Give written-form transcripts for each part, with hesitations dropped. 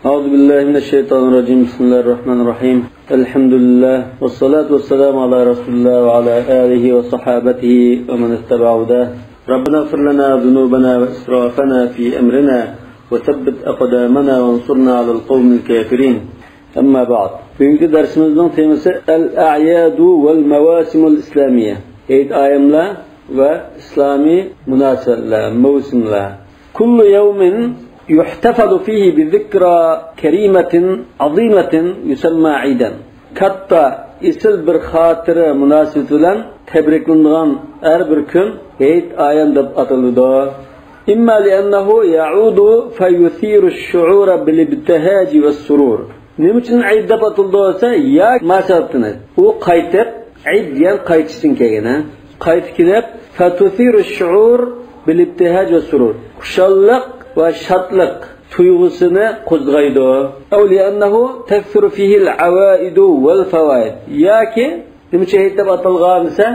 أعوذ بالله من الشيطان الرجيم. بسم الله الرحمن الرحيم. الحمد لله والصلاة والسلام على رسول الله وعلى آله وصحابته ومن اتبع هداه. ربنا اغفر لنا ذنوبنا وإسرافنا في أمرنا وثبت أقدامنا وانصرنا على القوم الكافرين. أما بعد. Bugünkü dersimizin teması El-A'yadu vel-Mevasimul İslamiye. Eid ayımlar ve İslami münasebetler, mevsimler. Kullu yevmin yuhtafalu fihi bi zikra kerimetin azimetin yusamma iden. Katta isil bir hatırı münasebet bilen tebriklendiğin her bir gün Eid ayam deb atıldı. İmma li'annahu ya'udu feyuthiru şu'ura bil-ibtihaci ve's-surur. Nima uchun Eid deb atildi olsa, ya masabtini u qaytib Eid degan qaytishdan kelgan, qaytib kelib fatuthiru şu'ur bil-ibtihaj ve's-surur. Xushallik va shodlik tuyg'usini qo'zg'aydi. Awliyannahu takthiru fihi al-awaid wal-fawaid. Yoki nima uchun Eid deb atilgansa,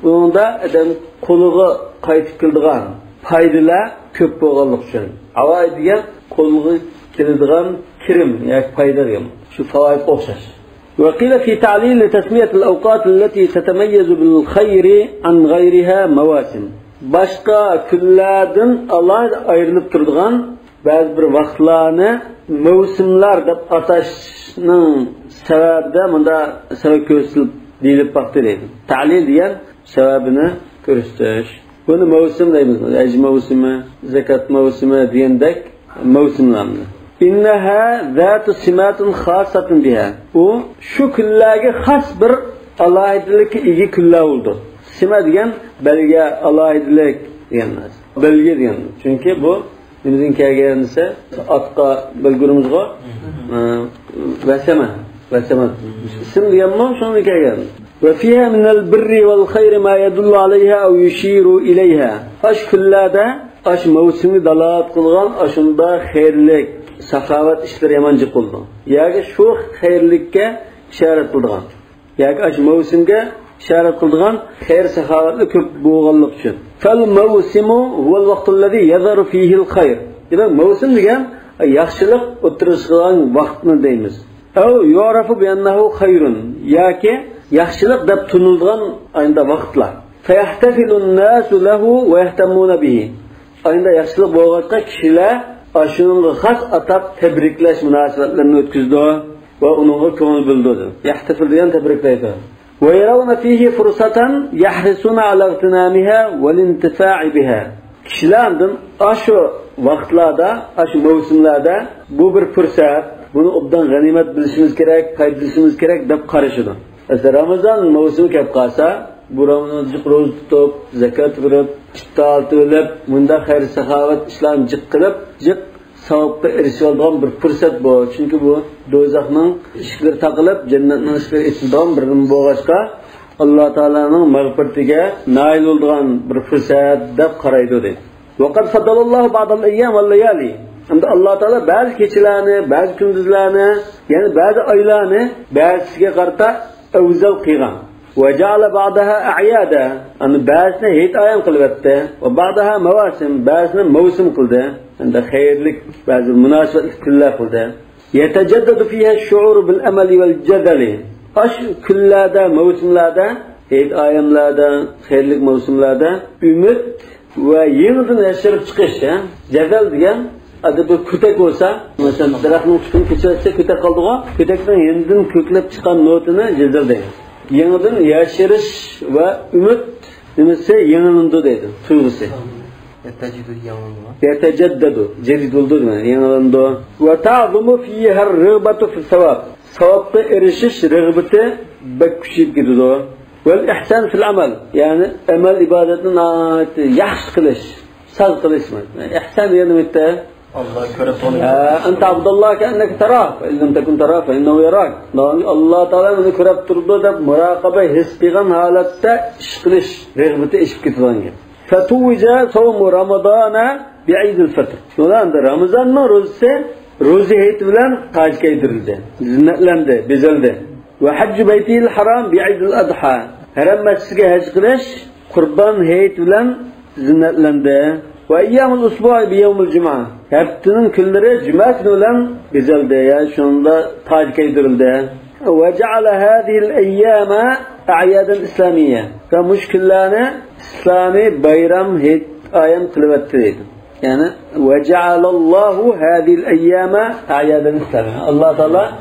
unda adam qo'liga qaytib keladigan foydalar ko'p bo'lganlik uchun. Avaid degan qo'liga keladigan kirim yoki foyda degan. Shu fawaid o'xshash. وقيل في تعليل لتسمية الأوقات التي تتميز بالخير عن غيرها مواسم. Başka küllerden Allah ayrılıp durduğun bazı bir vaktlarını mevsimler deb atashning sebebi bunda sebep gösterilip deyilip baktırıydı. Ta'lil diyen sebebini gösteriş. Bunu mevsim deyimiz. Ecz mevsimi, zekat mevsimi diyendek mevsimlerni. İnneha zatu simatun khasatun biha. O şu küllerge has bir alayidlikka ega küllar oldu. Sima degan belge alayidlik deganmiz. Belge degan. Çünkü bu bizning kelganisa atqa bilgurimizga vasama ism deganmi shuni kelgan. Ve fiha min al-birri wal-khayr ma yadullu alayha aw yushiru ilayha. Ash kullada ash mavsumi dalolat qilgan ashunda xayrlik, saxovat ishlar yamanji qildi. Yoki shu xayrlikka ishorat qilgan. Yoki ash mavsumga ishorat qilgan xayr saxovatli ko'p bo'lganlik uchun. Fal mavsimu huwa al-vaqt alladhi yadharu fihi al-khayr. Demak, mavsum degan yaxshilik o'tirishgan vaqtni deymiz. Aw yu'rafu bi annahu khayrun. Yoki yaxshilik deb tunilgan ayda vaqtlar. Fayahtafilu an-nasu lahu wa yahtamuna bihi. Ayda yaxshilik bo'lganda kishilar ashunga xos atab tabriklash munosabatlarini o'tkazdi va unga ko'ngil bildirdi. Yahtafil degan tabriklaydi. ويرون فيه فرصة يحرصون على اغتنامها والانتفاع بها. Kişilerden aşı vaktlarda, aşı mevsimlerde bu bir fırsat, bunu obdan ganimet bilişimiz gerek, kaydedişimiz gerek deb qarashidi. Mesela Ramazan mevsimi kelib qolsa, bu Ramazan'da ro'za tutib, zakat berib, iftor qilib, bunda xayr saxovat ishlarni jiq qilib, savobga erishadigan bir fursat bu. Chunki bu do'zaxning ishlari taqilib, jannatning ishlari etilgan bir bo'lg'achqa Alloh taolaning mag'firatiga nail bo'lgan bir fursat deb qaraydi dedi. Vaqat fadalallohu ba'dal ayyam val layali. Endi Alloh taolo ba'zi kechalarni, ba'zi kunduzlarni, ya'ni ba'zi oylarni ba'zisiga qarata afzal qilgan. Va ja'ala ba'daha a'yada. Ani ba'zini hit ayam qilibdi va ba'daha mawasim, ba'zini mavsum qildi. Endi xayrlik ba'zi munosabatli kunlar qildi. Yatajaddadu fiha ash-shu'ur bil amali wal jadali. Ash kunlarda, mavsumlarda, hit ayamlarda, xayrlik mavsumlarda umid va yenidan yashirib chiqish, jadal degan adab kutak bo'lsa, masalan, daraxtning tutun kechasi kutak qoldiga, kutakdan yenidan ko'klab chiqqan notini jadal deydi. Yenidan yashirish va umid nimasi yenilindi deydi, tuyg'usi. Yatajaddadu jadid bo'ldi demak, yenilindi. Va ta'zumu fiha ar-righbatu fi thawab. Savobga erishish rag'bati kuchayib ketadi. Val ihsan fil amal, ya'ni amal ibodatni yaxshi qilish, sal qilish. Ihsan degani nima? Allah ko'rib turibdi. Anta abdulloh ka'annaka taraf, illam takun taraf, innahu yarak. Alloh taolo uni ko'rib turibdi deb muraqaba his qilgan holatda ish qilish rag'bati ishib ketadigan. Fatuwija sawm Ramazana bi'id al-fitr. Shunda Ramazonning ro'zasi ro'za hayit bilan tajkaydirildi, zinnatlandi, bezaldi. Va hajj baytil haram bi'id al-adha. Haram masjidga haj qilish Qurban hayit bilan zinnatlandi. Ve eyyamul usbu'i bi yevmil cuma. Haftanın günleri cuma günü bilan bezildi. Yani şunda tac kaydirildi. Ve ceale hadihi'l eyyama a'yadan islamiyye. Ve müşkillarni İslami bayram hit ayam kılıvetti. Yani ve cealallahu hadihi'l eyyama a'yadan islamiyye. Allah Teala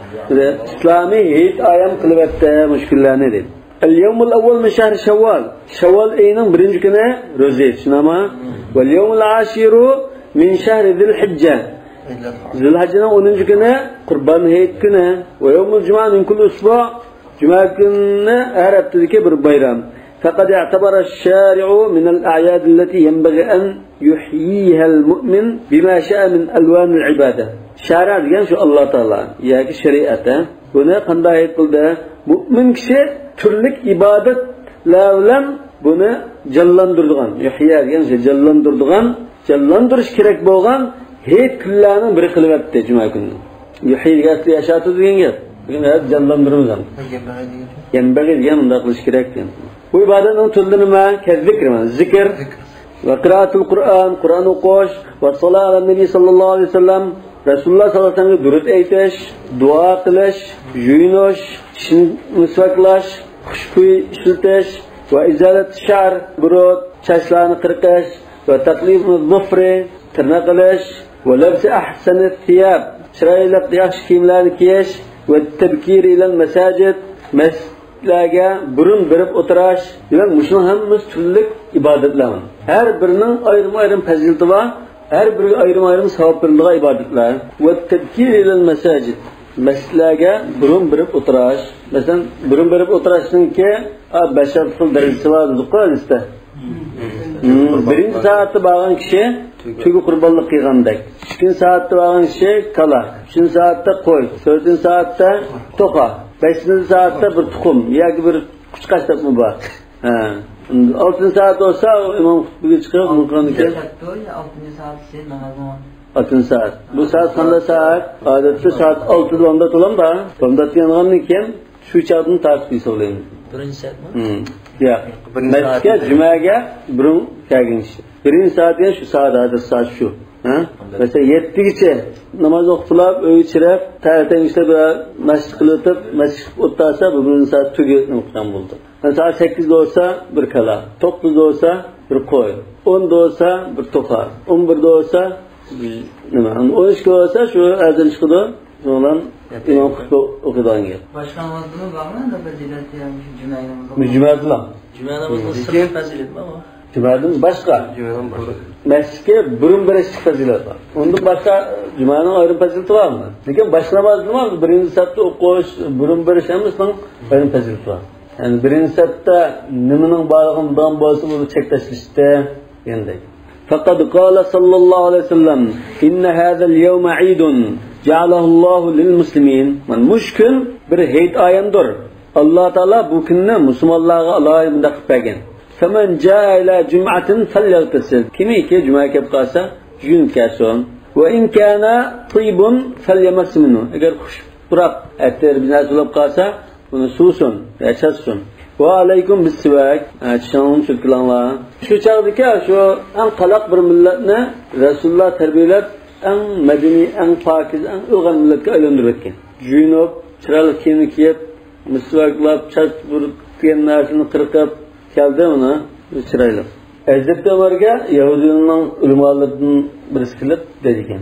İslami hit ayam kılıvetti müşkillarni dedi. اليوم الأول من شهر شوال شوال أيضا برنج كنا روزيت شنما واليوم العاشر من شهر ذي الحجة ذي الحجة وننج كنا قربان هيت كنا ويوم الجمعة من كل أسبوع جمعة كنا أردت ذكر بيرام فقد اعتبر الشارع من الأعياد التي ينبغي أن يحييها المؤمن بما شاء من ألوان العبادة شارع ديان شو الله تعالى يعني شريعته هنا قندا يقول mümin kişi türlük ibadetler bilan buni canlandırdıgan, yuhya degan canlandırış kerak bo'lgan hech kunlarni biri qilib o'tdi juma kunini. Yuhya degan yashatib degan gap. Bugün hep canlandırmamız lazım. Yenbag'i degan unda qilish kerak degan. Bu ibodatning turlari nima? Zikr ve qiraatul Qur'on, Qur'on o'qish va salat ala nabiy sallallohu alayhi vasallam Rasulullah sallallahu aleyhi ve sellem durud aytish, dua qilish, yuyinish, misvaklash, xushbo'y ishlatish va izolat sha'r, burut, chashlarni qirqish va taqlim zufri, tirna qilish va labsi ahsani thiyab, chiroyli yaxshi kiyimlarni kiyish va tabkir ila masajid, masjidlarga burun berib o'tirish degan mushuni hammasi turli ibodatlar. Har birining ayrim fazilati bor. Her bir ayrım savaplarına ibadetler. Ve tebkir ile mesacid. Mescidlerge burun berip oturaş. Mesela burun berip oturaşın ki 5 kıl derecesi var dedik hadiste. Birinci saatte bağlan kişi tügü kurbanlık kıyğandek. 2. saatte bağlan kişi kala. 3. saatte koy. 4. saatte toka. 5. saatte bir tukum. Ya ki bir küçük açtak mı var? 6. saat olsa imam hutbeye çıkıyor mu Kur'an-ı Kerim? 6. saat sen namazı var. 6. saat. Bu saat kanda saat? Adette saat 6'da 10'da olam da. 10'da yanğanın iken şu çağdını tartışıysa olayım. 1. saat mı? Ya. Mescide, cümaya burun kâgin işi. 1. saat ya şu saat adet saat şu. Mesela 7'giçe namaz okutular, öğü çirep, tarihten işte böyle mescid kılıtıp, mescid otarsa bu 1. saat tügü noktan buldu. Saat 8'de olsa bir kala, 9'da olsa bir koy, 10'da olsa bir toka, 11'de olsa nima, 12'de olsa şu azan çıkıdı, olan imam hutbe okudan gel. Başka namazını var mı da fazileti yani cuma namazı? Cuma namazı sırf fazilet mi ama? Cuma'nın başka. Mescide burun bereşlik fazilet var. Onda başka Cuma'nın ayrı fazileti var mı? Lekin baş namazı var mı? Birinci saatte okuş, burun bereşemizden ayrı fazileti var. Yani birinci saatte nimenin bağlığından bolsa bunu çekleştirişte yendek. Fakat qala sallallahu aleyhi ve sellem inne hâzel yevme idun cealahullahu lil muslimin. Müşkün bir heyt ayındır. Allah Teala bu günni Müslümanlarga alayımda qilib bergan. فمن جاء إلى جمعة فليغتسل كمي كي جمعة كبقاسة جن كاسون وإن كان طيب فليمس منه أجر خش براب أتر بناس ولا بقاسة ونسوسون يشسون وعليكم بالسواك أتشانون شكرا الله شو çağırdık ya şu en kalak bir milletine Resulullah terbiyeler en medeni en pakiz en uygun milletke aylandırırken juyunup çıralı kiyimini kiyip misvaklap çaç vurup diyen narsını kırkıp geldi ona çıraylı. Hazreti Ömer'e Yahudilerin ulemalarından birisi kilip dedikken.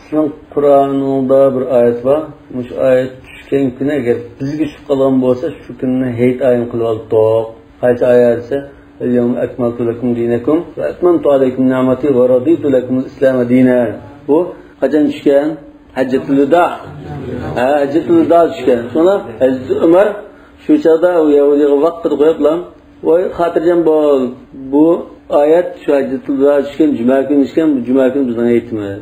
Sizin Kur'an'da bir ayet var. Bu ayet düşken güne eğer bizge şu kalan olsa şu gününe heyt ayın kılıp alıp doğuk. Ayet ayet ise El-yevm ekmeltu lekum dinekum ve etmentu aleykum ni'meti ve raditu lekum İslam'a dinen. Bu kaçan düşken? Haccetül Veda. Haccetül Veda düşken. Sonra Hazreti Ömer şu çağda Yahudi'ye vakit koyup lan ve hatırlayacağım bu ayet şu Haccetül Veda düşken, Cuma günü düşken, bu Cuma günü bizden eğitimiz.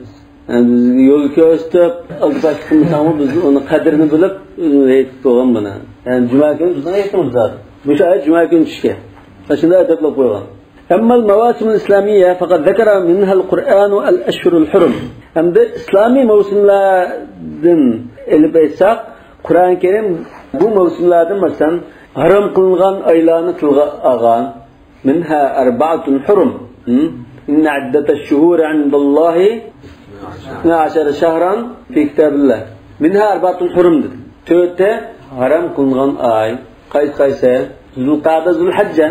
Yani biz yolu köstüp, aldı başkımız ama biz onun kadrini bilip eğitip doğan bana. Yani Cuma günü bizden eğitimiz zaten. Bu ayet Cuma günü düşken. Şimdi ayetler koyalım. أما المواسم الإسلامية فقد ذكر منها القرآن الأشهر الحرم. Hem de İslami mevsimlerden elbette Kur'an-ı Kerim bu mevsimlerden mesela haram kılıngan aylarını tilga algan. Minha arba'atun hurum. inna iddatash-shuhur 'indallahi 12 shahran fi kitabillah minha arba'atun hurum dedi. 4 haram kılıngan ay qaysi Zulqa'da, Zulhajja,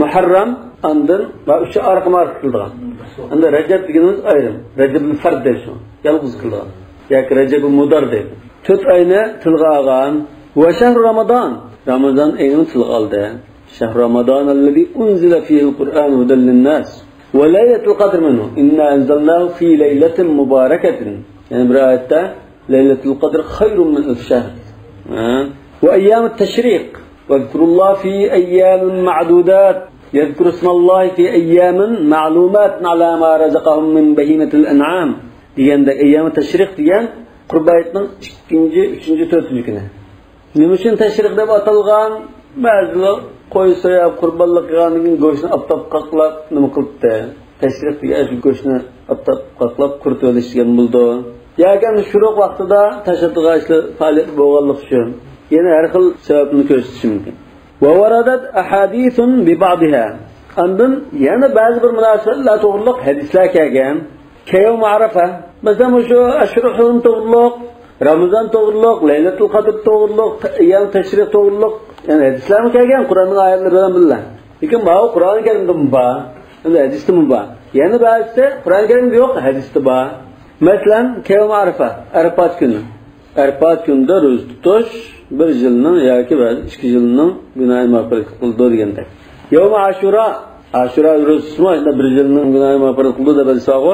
Muharram, andan va 3 arqamar kıldıgan. Anda Recep deganimiz ayrım. Recep'in fard deydi. Yalnız kıldıgan. Yoki Recep'in mudar deydi. 4 ayni tilga olgan va shahr Ramazon. Ramazon ayini tilga oldi. Shahr Ramazon allazi unzila fihi al-Qur'an hudan lin-nas. Wa laylatul qadr minhu. Inna anzalnahu fi laylatin mubarakatin. Yani bir ayette laylatul qadr khayrun min al-shahr. Wa ayyam at-tashriq. واذكروا الله في أيام معدودات يذكر اسم الله في أيام معلومات على ما رزقهم من بهيمة الأنعام ديان أيام التشريق ديان قربايتنا 2. 3. 4. günü. Nimişin teşrik deb atalgan bazılar qo'y so'yab qurbonlik qilgandan go'shtni aptab qaqlab nima qilibdi. Teşrik degan go'shtni aptab qaqlab quritib olishgan bo'ldi. Yagan shuruq vaqtida tashadduq ishlar faoliyat bo'lganlik uchun yana har xil sababni ko'rsatish mumkin. Va waradat ahadithun bi ba'dha. Andan yana ba'zi bir munosabatlar to'g'riliq hadislar kelgan. Kayum Arafa, masalan shu ashruhun to'g'riliq, Ramazon to'g'riliq, Laylatul Qadr to'g'riliq, ayyam tashriq to'g'riliq, yani hadislar kelgan Qur'onning oyatlari bilan birga. Lekin bu Qur'on karimda bor, endi hadisda bor. Yana ba'zida Qur'on karimda yo'q, hadisda bor. Masalan, Kayum Arafa, Arafat kuni. Arafat kunida ro'za tutish bir yilning yoki 2 yilning gunohi mag'firat qildi deganda. Yawm Ashura, Ashura ro'zasida bir yilning gunohi mag'firat qildi deb aytsa-ku.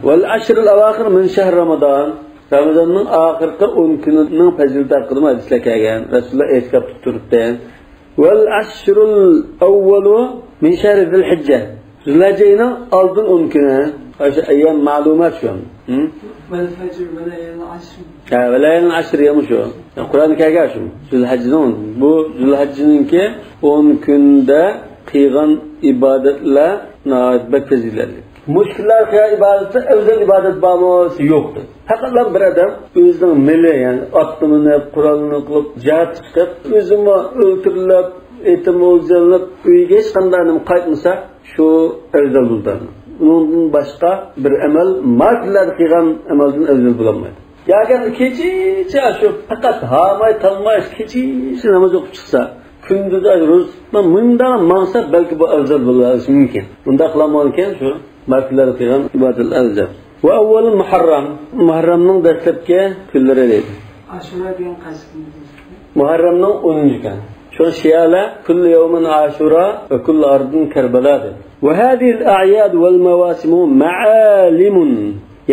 Wal ashr al-awakhir min shahr Ramazon. Ramazonning oxirgi 10 kunining fazilati haqida hadislar kelgan. Rasululloh aytib turibdi. Wal ashr al-awwal min shahr Zulhijja. Zulhijjaning oldin 10 kuni. O'sha ayyam ma'lumot shu. Fajr va layl ashr. Va layl ashr yamu shu. Qur'onda kelgan shu. Zulhijjaning bu Zulhijjaningki 10 kunda qilgan ibodatlar navbat fazilatli. Mushkullar qilgan ibodatda o'zal ibodat bormi yo'qdir. Faqat bir odam o'zining mili, ya'ni otni Qur'onni qilib jihad chiqib, o'zini o'ltirilib, etim o'ldirilib, uyga hech qanday qaytmasa, shu o'zal bo'ladi. Undan boshqa bir amal, martlar qilgan amaldan o'zal bo'lmaydi. Yagan kechicha shu faqat hamay talmay kechicha namoz o'qib chiqsa, kunduz ro'zma munda maqsa balki bu afzal bo'lishi mumkin. Bunda qilamagan shu martlar qilgan ibodatlar afzal. Va avval Muharram, Muharramning dastlabki kunlari edi. Ashura degan qaysi kun? Muharramning 10-kun. Shu shiyala kullu yawmin Ashura va kullu ardin Karbala. Wa hadhihi al-a'yad wal mawasim ma'alim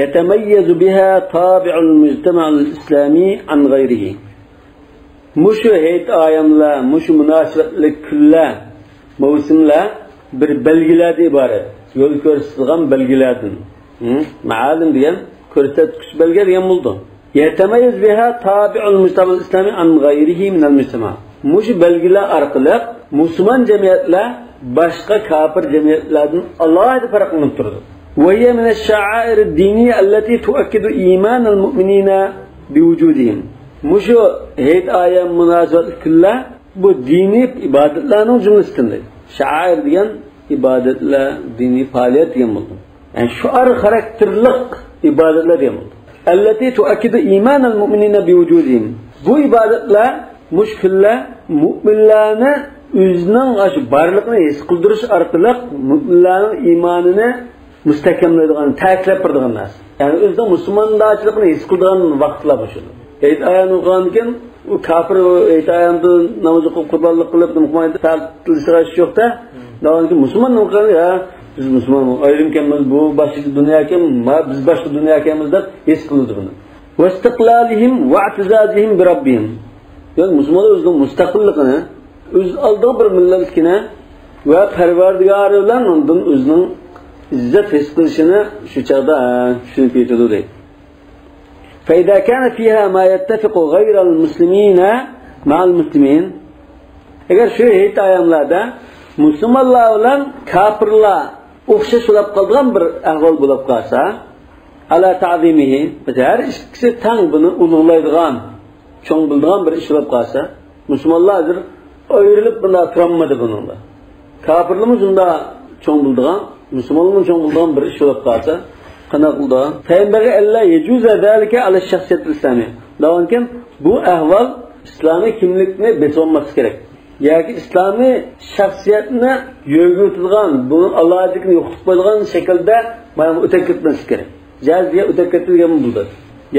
يتميز بها طابع المجتمع الإسلامي عن غيره. مش هيت آياملا مش مناسبة كلا موسملا bir belgiler ibaret. Yol göstergen belgilerden. Maalim diyen ko'rsatkich belge diyen buldu. Yetemeyiz biha tabi'ul mujtama İslami an gayrihi minel mujtama. Muş belgiler arqılı Müslüman cemiyetler başka kafir cemiyetlerden Allah'a farklanıp durdu. وهي من الشعائر الدينية التي تؤكد إيمان المؤمنين بوجودهم. مش هيت آية مناسبة كلها bu dini ibadetlerinin cümlesidir. Şair diyen ibadetler, dini faaliyet diyen buldu. Yani şuar karakterlik ibadetler diyen buldu. Elleti tuakidu imanel mu'minine biwujudihim. Bu ibadetler müşküller müminlerini özünün barlıqını his qildirish orqali müminlerin imanını müstehkemleydiğini, ta'kidlab turadigan narsa. Yani o'zida musulmonlarchilikni his qiladigan vaqtlar bu shu. Ayt ayani o'qigandan u kafir ayt ayanda namoz o'qib qurbonlik qilib nimqmaydi ta'tilishga yo'qda. Davomki musulmon o'qigan ya biz musulmon ayrimkamiz bu boshqa dunyo ekan, biz boshqa dunyo ekanmiz deb his qiladi buni. Vastiqlalihim va i'tizazihim bi robbihim. Yani musulmonlar o'zining mustaqilligini, o'z oldiga bir millatlikni va Parvardigori bilan undan o'zining izzat his qilishini shu chaqda tushunib yetadi deydi. فإذا كان فيها ما يتفق غير المسلمين مع المسلمين. Eğer şu heyet ayamlarda musulmonlar bilan kafirlar o'xshash bo'lib qolgan bir ahvol bo'lib qolsa, ala ta'zimihi, har ikkisi tang buni ulug'laydigan, cho'ng bildigan bir ish bo'lib qolsa, musulmonlar ayrilib bunda turolmadi buningda. Kafirlar shunda çoğun bulduğun, Müslümanın çoğun bulduğun bir iş olup kalsa, qana qildi. Payg'ambarga alla yejuza zalika ala shaxsiyat islami. Davonkin bu ahvol islomiy kimlikni besolmaslik kerak. Yoki islomiy shaxsiyatni yo'g'iltirgan, buni Allohlikni yo'qotib qo'ygan shaklda mana o'tib ketmaslik kerak. Jaziya o'tib ketilgan bo'ldi.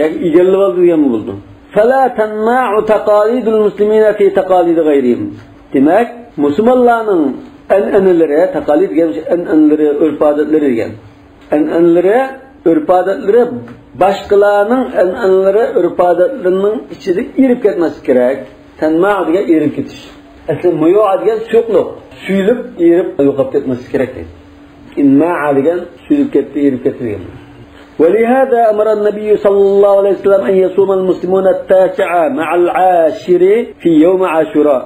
Yoki egallab olgan bo'ldi. Fala tanma'u taqalidul muslimina fi taqalid ghayrihim. Demak, musulmonlarning an'analari, taqalid degan an'analari, urf-odatlari degan. An'analari, urf-odatlari boshqalarning an'analari, urf-odatlarining ichida irib ketmaslik kerak. Tanma' degan irib ketish. Asli muyo'a degan so'qliq, suyulib irib yo'qolib ketmaslik kerak deydi. Inma'a degan suyulib ketdi, irib ketdi degan. ولهذا أمر النبي صلى الله عليه وسلم أن يصوم المسلمون التاسع مع العاشر في يوم عاشوراء.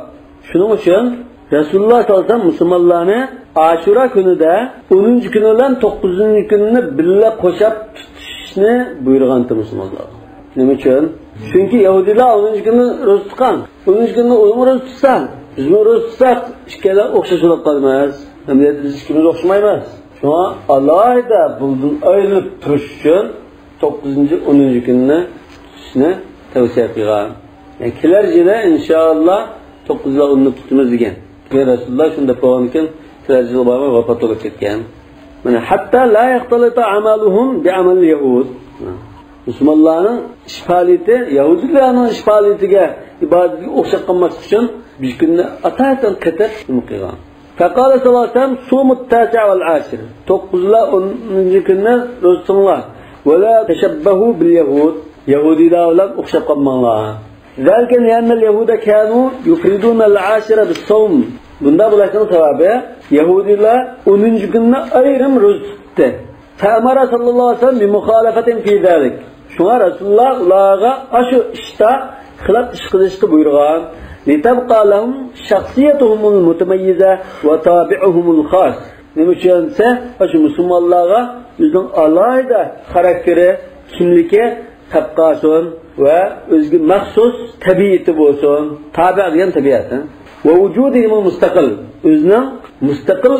Şunun için Resulullah sallallahu aleyhi ve sellem Müslümanlarını Aşura günüde 10. günü ile 9. gününü birlikte koşup tutuşunu buyurgandı Müslümanlar. Ne için? Çünkü Yahudiler 10. günü roz tutkan. 10. günü onu roz tutsan, biz mi roz tutsak işkeler okşaşılıp kalmaz. Hem biz işkimiz okşamayız. Şuna Allah'a da buldun ayrılıp turuş için 9. 10. gününü tutuşunu tavsiye kıygan. Yani kilercide inşallah 9'da 10'nu tutmaz degan. Rasululloh shunda qo'ygankin, Sirajul Baba vafot bo'lib ketgan. Mana hatta la yaqtalita amaluhum bi amal yahud. Musulmonlarning ish faoliyati Yahudilarning ish faoliyatiga ibodatga o'xshab qolmaslik uchun bir kunni ataydan qatib qilgan. Faqala sallallohu alayhi vasallam sumut tasi' wal 10. 9 ila 10 kunni ro'za tutinglar. Va la tashabbahu bil yahud. Yahudilar bilan o'xshab qolmanglar. ذلك لأن اليهود كانوا يفردون العاشرة بالصوم. Bunda bulaşın sebebi Yahudiler 10. günde ayrım roz tuttu. Fe'amara sallallahu aleyhi ve sellem bi muhalefetin fi zalik. Şuna Resulullah ulağa aşı işte xilaf iş qilishni buyurgan. Litabqa lahum shakhsiyatuhumul mutamayyiza ve tabi'uhumul khas. Nima uchunsa, aşı musulmonlarga o'zining alohida xarakteri, kimligi tabqason ve özgü mahsus tabiati bo'lsin. Tabi degan tabiati. Ve vujudihim mustaqil. O'zining mustaqil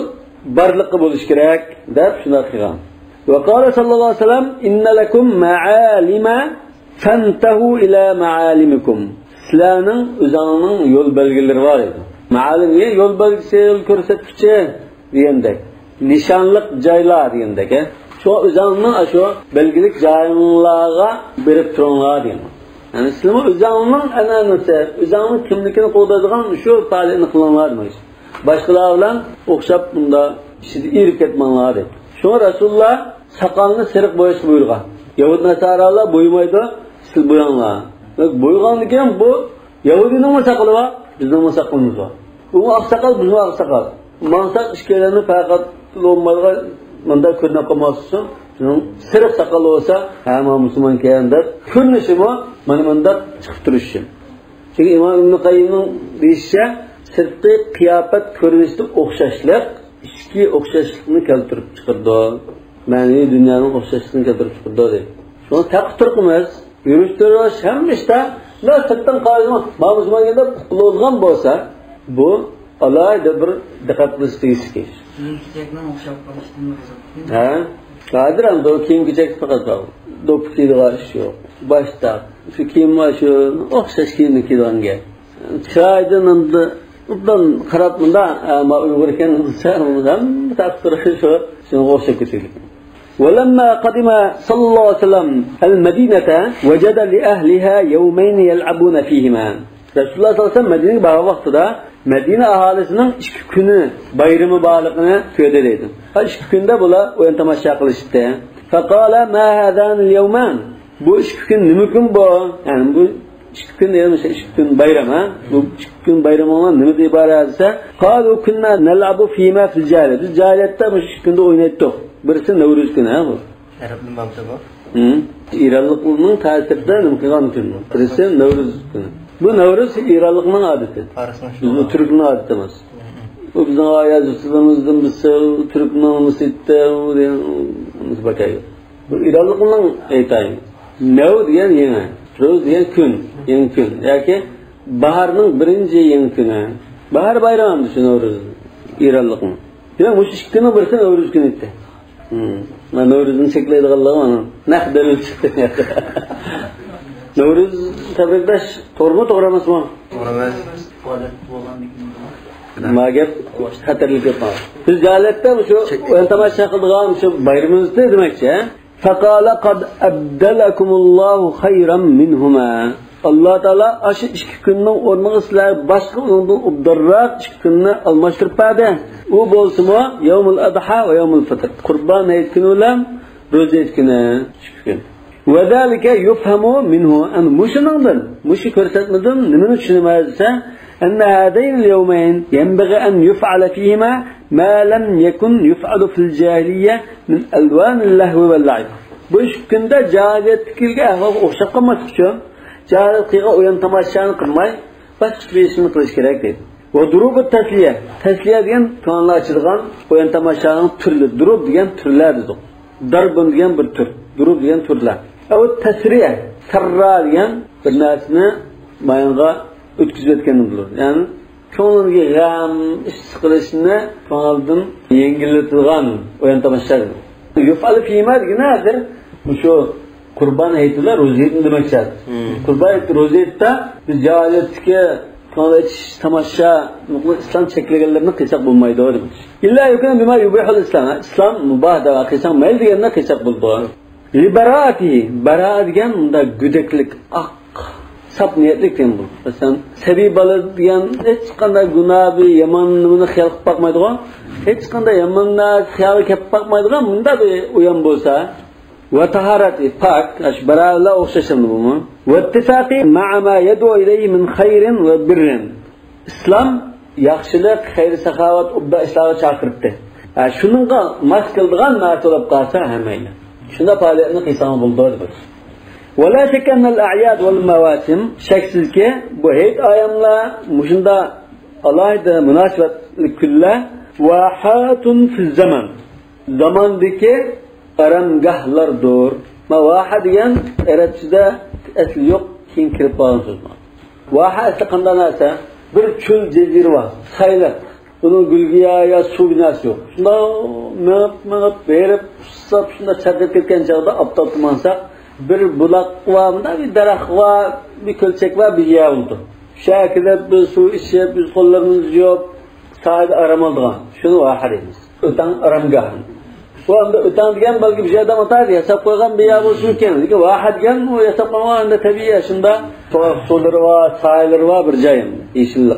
barliqi bo'lish kerak deb shuna qilgan. Ve qala sallallohu alayhi vasallam inna lakum ma'alima fantahu ila ma'alimikum. Sizlarning o'zingizning yo'l belgilari bor edi. Ma'alim yo'l belgisi, yo'l ko'rsatkichi degandek. Nishonliq joylar degandek. Şu özanın şu belgilik joylarga berib turinglar degan. Yani sizlar özanın ananasi, özanın kimligini qo'llaydigan shu faoliyatni qilinglar demoqchi. Boshqalar bilan o'xshab bunda ishni irib ketmanglar deb. Shuna Rasululloh soqolni siriq bo'yishni buyurgan. Yahud nasoralar bo'ymaydi, siz bo'yanglar. Bo'ygandan keyin bu Yahudining soqoli bor, bizning soqolimiz bor. Bu oqsoqol, bizning oqsoqol. Mansaq ishlarni faqat lo'mmalga bunda ko'rinib qolmasın. Siriq soqol bo'lsa, hamma musulmon ekan deb ko'rinishimi mana bunda chiqib turishi. Chunki Imom Ibn Qayyimning deyishicha, sirtqi qiyofat ko'rinishda o'xshashlik, ichki o'xshashlikni keltirib chiqardi. Ma'naviy dunyoning o'xshashligini keltirib chiqardi deydi. Shuni taqib turibmiz, yurish hamma ishda ular sirtdan qarayman, musulmonga deb qulolgan bo'lsa, bu alohida bir diqqat qilish tegishli. Kiyim-kechakdan o'xshab qolishdan qo'rqib. Ha? Qadir ham kiyim-kechak faqat bor. Do'p kiydigan ish yo'q. Boshda shu kiyimlar shu o'xshash kiyimni kiydiranga. Chiroydan endi bundan qarab bunda ma Uyg'ur ekan ham ta'siri shu shunga o'xshab ketdi. ولما قدم صلى الله عليه وسلم المدينة وجد لأهلها يومين يلعبون فيهما. رسول الله صلى الله عليه وسلم Medine'ye bağlı vaxtida Medine ahalisinin 2 günü bayramı bağlılığını köydeydi. 2 günde bular oyun tamaşa qilishdi. Faqala ma hadan al-yawman. Bu 2 gün nima kun bu? Yani bu 2 gün demiş 2 gün bayram ha. Bu 2 gün bayram olan nima iboratsa, qalu kunna nal'abu fima fil jahiliyyah. Biz jahiliyatda bu 2 günde o'ynaydik. Birisi Navro'z kuni ha bu. Arabning mamta bu. İranlıqning ta'sirida nima qilgan kun. Birisi Navro'z kuni. Bu Navro'z İranlıqning odati. Bu Türkning odati emas. Bu bizning oyazimizdan biz Türkning musitda nisbatan. Bu İranlıqning aytayım. Nav degan yangi, Ro'z degan kun, yangi kun. Yoki baharning birinchi yangi kuni. Bahar bayrami shu Navro'z İranlıqning. Demek bu işkinin birisi Nevruz günü etti. Nevruz'un çekileydiğallığı var. Nah delil çıktı. Nevruz tabrikdaş doğru mu doğramaz mı? Doğramaz. Magep xatarlik yapar. Biz jaletda şu tamaşa qildigan şu bayramımızda demekçi. Faqala qad abdalakumullahu khayran minhuma. Allah Taala aşı ikki kunning o'rniga sizlar boshqa undan ubdarroq ikki kunni almashtirib berdi. U bo'lsa-mu yawmul adha va yawmul fitr. Qurban hayit kuni bilan ro'za hayit kuni ikki kun. Va zalika yufhamu minhu an mushindan mushi ko'rsatmadan nimani tushunmaysa أن هذين اليومين ينبغي أن يفعل فيهما ما لم يكن يفعل في الجاهلية من ألوان اللهو واللعب. Bu üç günde cahiliyetlikilge ahval oxşaqamak için cahiliyetlikilge uyan tamaşanı kılmay başka bir işini kılış gerek değil. Ve durubu tesliye. Tesliye diyen kanalda açılgan uyan tamaşanın türlü. Durub diyen türler dedik. Darbın diyen bir tür. Durub diyen türler. O tesriye. Sarra diyen bir nesini mayanga ötküzüp etkenini bulur. Yani ko'ngilga g'am, ish siqilishni ko'ngildan yengillatadigan o'yin tomoshadir. Yufal fiyma degandir. Shu Qurban hayitida ro'zaytni demakchi. Qurban hayiti ro'zaytda biz jahiliyatga ko'ngil tomosha, islom cheklaganlarni qilsak bo'lmaydi demoqchi. Illa yukun bima yubihul islom. Islom mubah da qilsak mayli deganni qilsak bo'ladi. Liberati, bara degan unda go'daklik, sap niyetlik degan bu. Masalan, sabiy bola degan hech qanday gunoh, yomonlikni xiyol qilib boqmaydigan, hech qanday yomonlikni xiyol kelib boqmaydigan bunda bir o'yin bo'lsa, va taharati pak, ashbarala o'xshashadi bumi. Va ittifaqi ma'a ma yad'u ilayhi min khayrin va birrin. Islom yaxshilik, xayr, saxovat, ubda ishlarga chaqiribdi. Shuningga mas qiladigan narsa bo'lib qolsa hammayli. Shunda faoliyatni qilsang bo'ladi. ولا شك أن الأعياد والمواسم شخصك بهيت أياملا مشندا الله ده مناسبة لكله واحات في الزمن zaman deki aramgahlar doğur. Ma vaha diyen Arapçada asli yok kim kirip bağımsız mı? Vaha asli kandanasa bir çöl cezir var. Saylat. Bunun gülgiya ya su binası yok. Şunda mınıp verip sap şunda çardak etken çağda aptal tumansak bir bulak var, bir darak var, bir kölçek var, bir yer oldu. Şekilde bir su içip, biz kollarımız yok, sahada aramaldıgan. Şunu vaharimiz. Öten aramgahın. Bu anda öten diyen belki bir şey adam atar ya, hesap koygan bir yer olsun iken. Vahad diyen o hesap koygan anda tabii yaşında suları var, sahileri var bir cayım. İnşallah.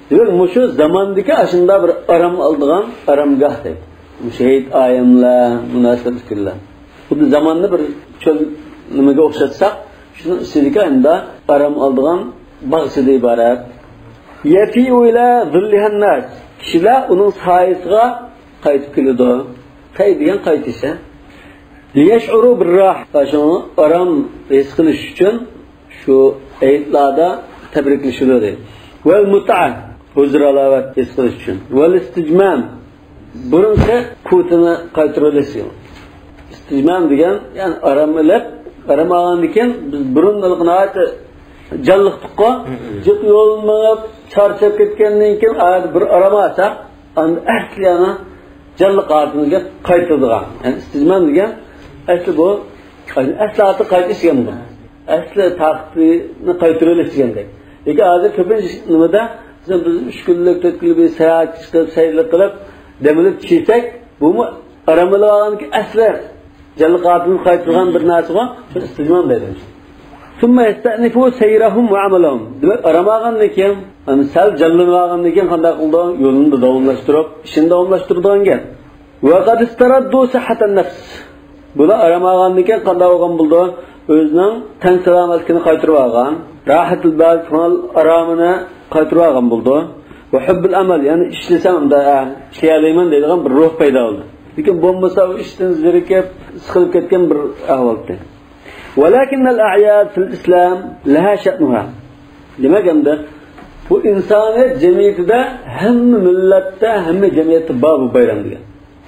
Diyor, şu zamandaki aşında bir aram aldığan aramgah deyip. Müşehit ayımla, münasebet fikirler. Bu zamanını bir çöl nimege okşatsak, şunun üstündeki anda aram aldığan bağısı da ibaret. Yefi'u ile zillihen nas. Kişiler onun sayesine kayıt kılıdı. Kayıt diyen kayıt ise. Liyeş'uru bir rah. Şunu aram reis kılış için şu eyitlerde tebriklişilir. Vel mut'a. Huzur alavet reis kılış için. Vel isticmam. Bununki kutunu kayıtırılısın. İsticmam degan, yani aramilab, aramagan diken biz burundaligini aytib jalliqdiqqa, jiq yo'lmab, charchab ketgandan keyin bir aramasa, endi asli yana jalliq ortimizga qaytadigan. Yani isticmam degan asli bu, asli ati qaytish degan bu. Asli taqdini qaytirishgandek. Lekin hozir ko'pincha nimada biz 3 kunlik, 4 kunlik bir sayohat chiqib, sayr qilib, demilib chiqsak, bu aramilganki asli jalliqatini qaytirgan bir narsa bor, shu istig'mom deydi. Summa yastanifu sayrahum wa amalahum. Demak, aramagandan keyin, ana sal jallanmagandan keyin qanday qildi? Yo'lini davomlashtirib, ishini davomlashtirgan gap. Wa qad istaraddu sihhatan nafs. Bular aramagandan keyin qanday bo'lgan bo'ldi? O'zining tan salomatligini qaytirib olgan, rohatul bal, aramini qaytirib olgan bo'ldi. Wa hubbul amal, ya'ni ishlasam unda ishlayalayman deydigan bir ruh paydo bo'ldi. Lekin bo'lmasa ishdan zerikib, siqilib ketgan bir ahvolda. Walakin al-a'yad fil islam laha sha'nuha. Demak endi bu insoniyat jamiyatida hamma millatda, hamma jamiyatda bor bu bayram degan.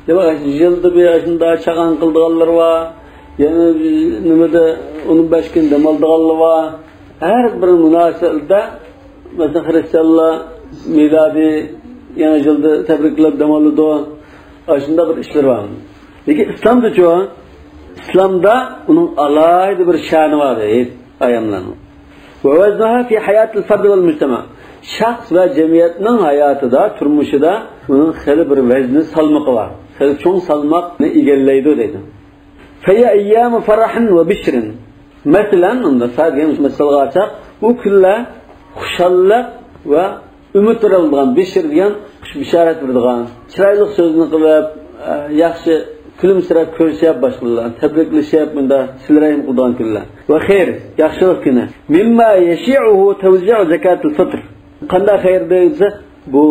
Demak, yilda bir shunda chaqan qildiganlar bor, yana nimada 15 kun dam oldiganlar bor. Har bir munosabatda masalan xristianlar milodiy yana yılda tebriklab damalıdı. Aşında bir işler var. Peki İslam'da çoğu, İslam'da onun alaylı bir şanı var ayamlarının. Ve veznaha fi hayatil fardi vel müstema. Şahs ve cemiyetinin hayatıda, turmuşuda bunun xeli bir vezni salmakı var. Xeli çoğun salmakını igelleydi dedi. Feyye eyyâmı farahin ve bişrin. Mesela, onda sadece mesela açak, bu külle xuşallık ve ümit verildiğin, bişir diyen, bişaret verdiğin, çıraylık sözünü kılıp, yaxşı külümsirab ko'rishib başladılar. Tabriklashib bunda silrayim qilgan kunlar. Va xayr, yaxshilik kuni. Mimma yashi'uhu tawzi'u zakatul fitr. Qanday xayr deyilsa, bu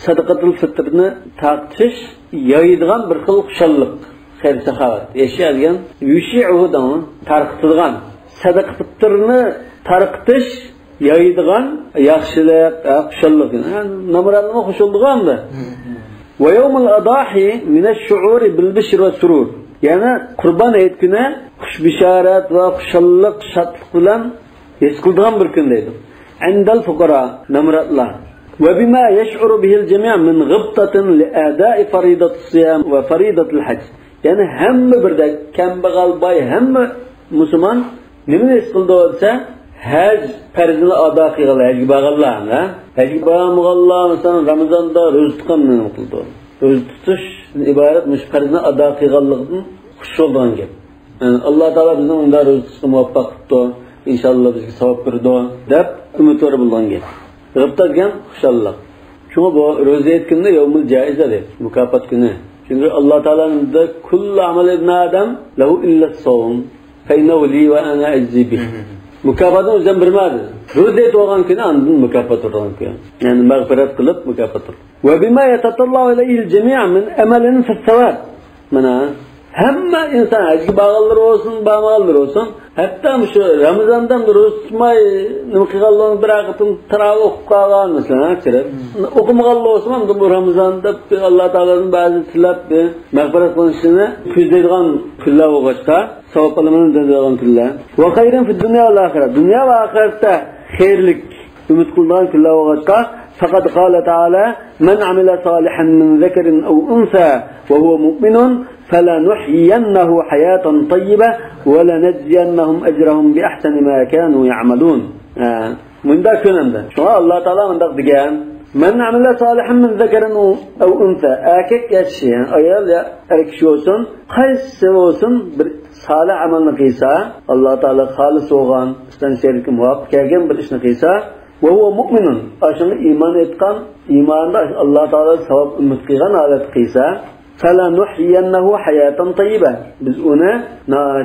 sadaqatul fitrni tartish yaydigan bir xil xushallik. Xayr saxavat. Yashi'gan yushi'uhu dan tarqitadigan. Sadaqa fitrni tarqitish yaydigan yaxshilik, xushallik. Namralma xushuldiganda. ويوم الأضاحي من الشعور بالبشر والسرور. Yani kurban ayet günü kuş bişaret ve kuşallık şatlıkla yeskıldıgan bir gündeydi. Endel fukara namratlar. Ve bima yeş'uru bihil cemi' min gıbtatin li adai faridatı siyam ve faridatı hac. Yani hemme birde kembegal bay hemme Müslüman nemi yeskıldı olsa hac perzini ada qilgan, hac bağırlar. Hac bağırmağallar mesela Ramazan'da ro'za tutganını qildi. Ro'za tutish iborat mush perzini ada qilganlikdan xush bo'lgan gap. Yani Allah Taala bizni unda ro'za tutishga muvaffaq qildi. İnşallah bizga savob berdi deb umidvor bo'lgan gap. G'ibtat degan xushallik. Shunga bu ro'za etganda yawmul jaiza deb mukofot kuni. Çünkü Allah Taalaning da kullu amal ibn adam lahu illa as-sawm fa innahu li wa ana ajzi bihi. Mükafatını özden birmedi. Rüzet olgan kini andın mükafat olgan kini. Yani mağfiret kılıp mükafat olgan. Ve bima yetatallahu ileyhil cemi'a min emelinin fis-sevat. Mana hemme insan hacı bağlıdır olsun, bağmalıdır olsun. Hatta şu Ramazan'dan da roz tutmay nımkıqallığını bırakıtın taravih okup kalgan mesela. Okumağallı olsun ama bu Ramazan'da Allah Teala'nın bazı tilap ve mağfiret kılışını küzdeydiğen küller oğaçta. Savap alımının döndüğün küller. Ve hayrin fi dünya ve ahiret. Dünya ve ahirette hayırlık ümit kıldığın küller oğaçta. Fakat kâle Teala men amile salihan min zekerin ev unsa ve huve mu'minun فَلَنُحْيِيَنَّهُ حَيَاةً طَيِّبَةً وَلَنَجْزِيَنَّهُمْ أَجْرَهُمْ بِأَحْسَنِ مَا كَانُوا يَعْمَلُونَ. Bunda könümde. Şuna Allah Teala bunda diyen men amile salihan min zekerin ev unsa erkek yaşlı yani ayol ya erkek olsun qaysi olsun bir salih amalni qilsa Allah Teala halis olgan istan şeriki muvaffaq kelgan bir ishni qilsa ve huve mu'minun aşını iman etgan imanında Allah Teala savab umid qilgan holat qilsa فَلَنُحْيِيَنَّهُ حَيَاةً طَيِّبَةً. Biz ona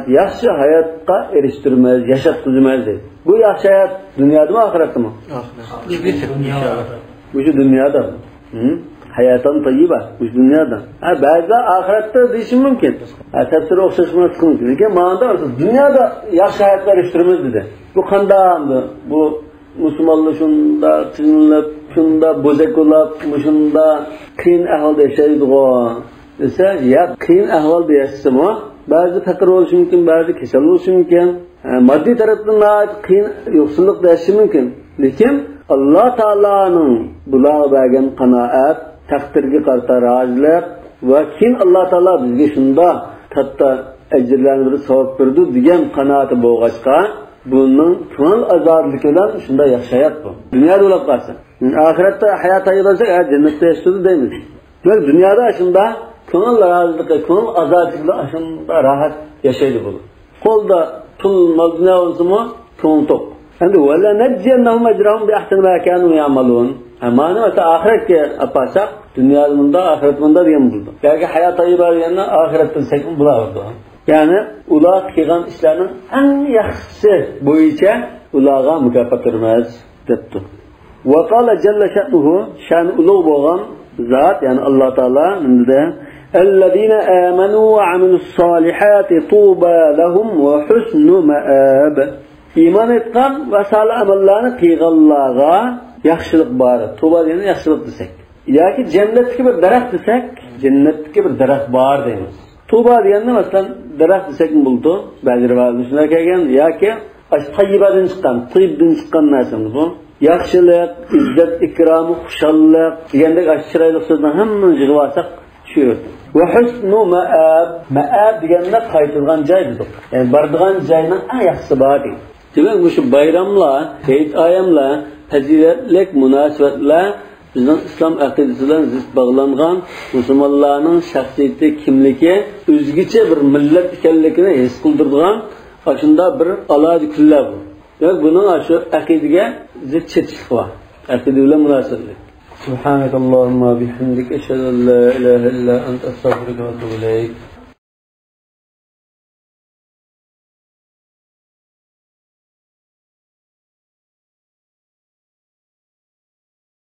yaxşı hayatqa eriştirmez, yaşatmaz dedi. Bu yaxşı hayat dünyada mı ahirette mi? Bu şu dünyada. Hayatan tayyiba. Bu şu dünyada. Bazı ahirette değişim mümkün. Tefsiri okşaşması mümkün. Lakin manada dünyada yaxşı hayatqa eriştirmez dedi. Bu kandandı. Bu Müslümanlı şunda, tınlap, şunda bozak olap, şunda kıyın ahvalda yaşaydı o. Dese ya kıyın ahvalda yaşasın o. Bazı fakir oluşu mümkün, bazı kesel oluşu mümkün. Maddi tarafından kıyın yoksulluk da yaşaşı mümkün. Lakin Allah Teala'nın bulağı bergen kanaat, takdirgi karta razılık ve kin Allah Teala bizge şunda tatta ecirlerini bir savab verdi diyen kanaati boğaçka bunun köngül azadlıkıyla şunda yaşayat bu. Dünyada olap kalsın. Ahirette hayat ayırırsak cennette yaşadı deyimiz. Böyle dünyada aşında köngül razılıkla, köngül azadlıkla aşında rahat yaşaydı bu. Kolda pul mazne olsun mu? Köngül top. Şimdi وَلَا نَجْزِيَنَّهُمْ اَجْرَهُمْ بِأَحْسَنِ مَا كَانُوا يَعْمَلُونَ. Ama mesela ahiret yaparsak dünyada ahiret bunda diyen buldu. Belki hayat ayıbar yanına ahiretten sekun bulardı. Yani ulağa kıygan işlerinin en yaxşısı boyunca ulağa mükafat vermez dedi. وَقَالَ جَلَّ شَأْنُهُ şan uluğ boğan zat yani Allah Teala de اَلَّذ۪ينَ آمَنُوا وَعَمِلُوا الصَّالِحَاتِ طُوبَى لَهُمْ وَحُسْنُ مَآبٍ. İman etken ve salih amellerini kıyganlığa yaxşılık bari. Tuğba diyene yaxşılık desek. Ya ki cennetki bir darak desek, cennetki bir darak var deyimiz. Tuğba diyende mesela darak desek mi buldu? Belki rivayetinde kelgen ya ki tayyibadan chiqqan, tiybdan chiqqan narsamiz bu. Yaxshilik, izzat, ikrom, xushallik degandek chiroyli so'zdan hammani yig'ib olsak shu yerda. Va husnu ma'ab, ma'ab deganda qaytilgan joy dedik. Ya'ni boradigan joyning eng yaxshisi bor deydi. Demak, shu bayramlar, hayit ayamlar, fazilatlik munosabatlar bizning islom aqidasi bilan zid bog'langan musulmonlarning shaxsiyati, kimligi, o'zgacha bir millat ekanligini his qildirgan ashunda bir alohida kunlar bu. Demak, buning shu aqidaga zid chetishlik bor. Aqida bilan munosabatlik. Subhanakallahumma bihamdika ashhadu an la ilaha illa anta astaghfiruka va atubu ilayk.